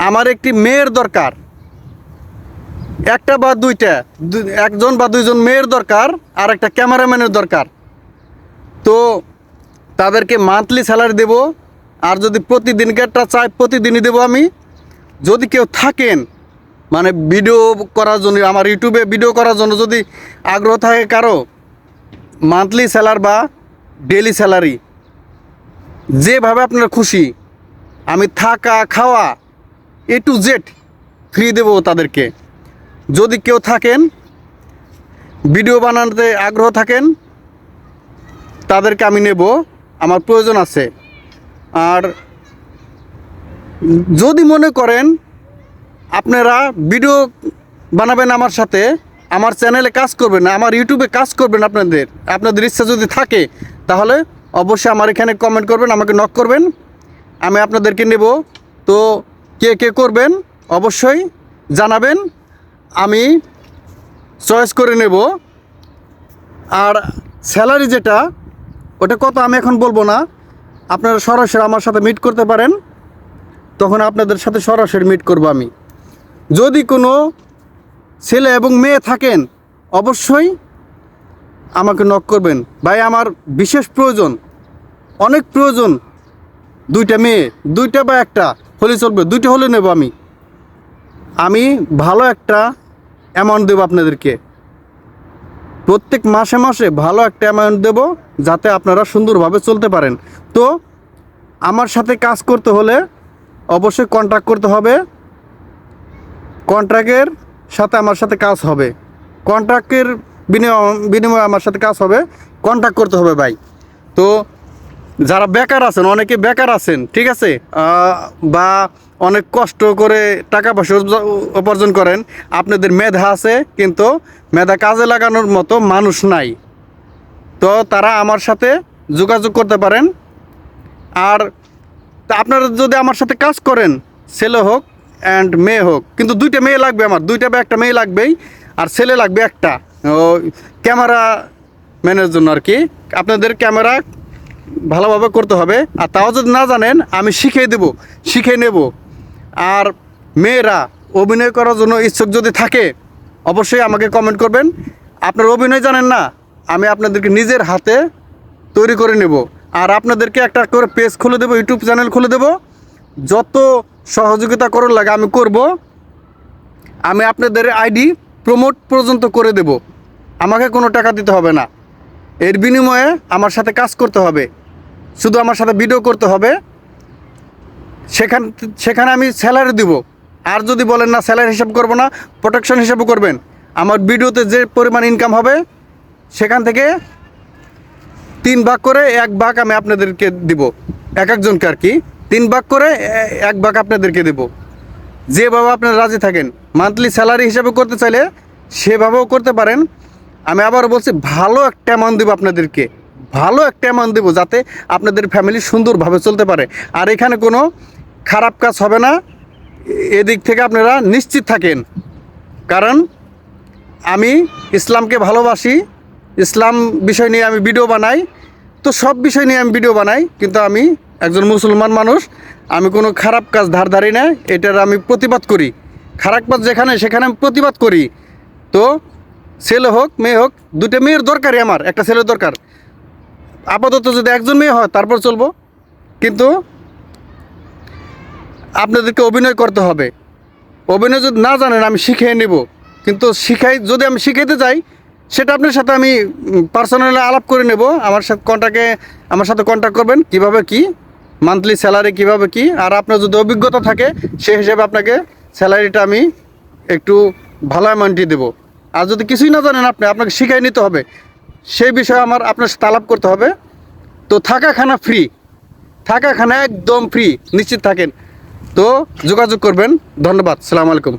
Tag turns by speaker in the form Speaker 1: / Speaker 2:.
Speaker 1: আমার একটি মেয়ের দরকার, একটা বা দুইটা, একজন বা দুইজন মেয়ের দরকার, আর একটা ক্যামেরাম্যানের দরকার। তো তাদেরকে মান্থলি স্যালারি দেব, আর যদি প্রতিদিনকারটা চাই প্রতিদিনই দেবো আমি। যদি কেউ থাকেন মানে ভিডিও করার জন্য, আমার ইউটিউবে ভিডিও করার জন্য যদি আগ্রহ থাকে কারো, মান্থলি স্যালারি বা ডেলি স্যালারি যেভাবে আপনারা খুশি, আমি থাকা খাওয়া A to Z ফ্রি দেবো তাদেরকে। যদি কেউ থাকেন ভিডিও বানাতে আগ্রহ থাকেন, তাদেরকে আমি নেব, আমার প্রয়োজন আছে। আর যদি মনে করেন আপনারা ভিডিও বানাবেন আমার সাথে, আমার চ্যানেলে কাজ করবেন, আমার ইউটিউবে কাজ করবেন, আপনাদের ইচ্ছা যদি থাকে, তাহলে অবশ্যই আমার এখানে কমেন্ট করবেন, আমাকে নক করবেন, আমি আপনাদেরকে নেব। তো কে কে করবেন অবশ্যই জানাবেন, আমি চয়েস করে নেব। আর স্যালারি যেটা, ওটা কত আমি এখন বলবো না, আপনারা সরাসরি আমার সাথে মিট করতে পারেন, তখন আপনাদের সাথে সরাসরি মিট করব আমি। যদি কোনো ছেলে এবং মেয়ে থাকেন অবশ্যই আমাকে নক করবেন। ভাই আমার বিশেষ প্রয়োজন, অনেক প্রয়োজন, দুইটা মেয়ে, দুইটা বা একটা হলে চলবে, দুইটা হলে নেব আমি ভালো একটা অ্যামাউন্ট দেবো আপনাদেরকে, প্রত্যেক মাসে মাসে ভালো একটা অ্যামাউন্ট দেব, যাতে আপনারা সুন্দরভাবে চলতে পারেন। তো আমার সাথে কাজ করতে হলে অবশ্যই কন্ট্যাক্ট করতে হবে, কন্ট্রাক্টের সাথে আমার সাথে কাজ হবে, কন্ট্রাক্টের বিনিময়ে আমার সাথে কাজ হবে, কন্ট্যাক্ট করতে হবে ভাই। তো যারা বেকার আছেন, অনেকে বেকার আছেন, ঠিক আছে, বা অনেক কষ্ট করে টাকা পয়সা উপার্জন করেন, আপনাদের মেধা আছে কিন্তু মেধা কাজে লাগানোর মতো মানুষ নাই, তো তারা আমার সাথে যোগাযোগ করতে পারেন। আর আপনারা যদি আমার সাথে কাজ করেন, ছেলে হোক অ্যান্ড মেয়ে হোক, কিন্তু দুইটা মেয়ে লাগবে, আমার দুইটা বা একটা মেয়ে লাগবেই, আর ছেলে লাগবে একটা, ক্যামেরা ম্যানের জন্য আর কি। আপনাদের ক্যামেরা ভালোভাবে করতে হবে, আর তাও যদি না জানেন আমি শিখিয়ে নেব। আর মেয়েরা অভিনয় করার জন্য ইচ্ছুক যদি থাকে অবশ্যই আমাকে কমেন্ট করবেন। আপনারা অভিনয় জানেন না, আমি আপনাদেরকে নিজের হাতে তৈরি করে নেব, আর আপনাদেরকে একটা করে পেজ খুলে দেবো, ইউটিউব চ্যানেল খুলে দেবো, যত সহযোগিতা করার লাগে আমি করব। আমি আপনাদের আইডি প্রমোট পর্যন্ত করে দেব, আমাকে কোনো টাকা দিতে হবে না, এর বিনিময়ে আমার সাথে কাজ করতে হবে, শুধু আমার সাথে ভিডিও করতে হবে, সেখানে আমি স্যালারি দিব। আর যদি বলেন না স্যালারি হিসাব করব না, প্রোটেকশন হিসাবে করবেন, আমার ভিডিওতে যে পরিমাণ ইনকাম হবে সেখান থেকে 3 ভাগ করে 1 ভাগ আমি আপনাদেরকে দিব, এক একজনকে আর কি 3 ভাগ করে 1 ভাগ আপনাদেরকে দেব, যেভাবে আপনারা রাজি থাকেন। মান্থলি স্যালারি হিসাবে করতে চাইলে সেভাবেও করতে পারেন। আমি আবার বলছি, ভালো একটা অ্যামাউন্ট দেবো আপনাদেরকে, ভালো একটা অ্যামাউন্ট দেবো, যাতে আপনাদের ফ্যামিলি সুন্দরভাবে চলতে পারে। আর এখানে কোনো খারাপ কাজ হবে না, এদিক থেকে আপনারা নিশ্চিত থাকেন। কারণ আমি ইসলামকে ভালোবাসি, ইসলাম বিষয় নিয়ে আমি ভিডিও বানাই, তো সব বিষয় নিয়ে আমি ভিডিও বানাই, কিন্তু আমি একজন মুসলমান মানুষ, আমি কোনো খারাপ কাজ ধারি না, এটার আমি প্রতিবাদ করি। খারাপ কাজ যেখানে সেখানে আমি প্রতিবাদ করি। তো ছেলে হোক মেয়ে হোক, দুটো মেয়ের দরকারই, আমার একটা ছেলের দরকার, আপাতত যদি একজন মেয়ে হয় তারপর চলবো, কিন্তু আপনাদেরকে অভিনয় করতে হবে। অভিনয় যদি না জানেন আমি শিখিয়ে নেব, কিন্তু যদি আমি শিখাইতে যাই, সেটা আপনার সাথে আমি পার্সোনালি আলাপ করে নেব। আমার সাথে কন্ট্যাক্ট করবেন, কিভাবে কি মান্থলি স্যালারি কিভাবে কি, আর আপনার যদি অভিজ্ঞতা থাকে সেই হিসেবে আপনাকে স্যালারিটা আমি একটু ভালো অ্যামাউন্টই দেবো। আর যদি কিছুই না জানেন আপনাকে শিখাই নিতে হবে, সেই বিষয়ে আপনার সাথে আলাপ করতে হবে। তো থাকা খানা ফ্রি, থাকা খানা একদম ফ্রি, নিশ্চিত থাকেন। তো যোগাযোগ করবেন। ধন্যবাদ, সালামু আলাইকুম।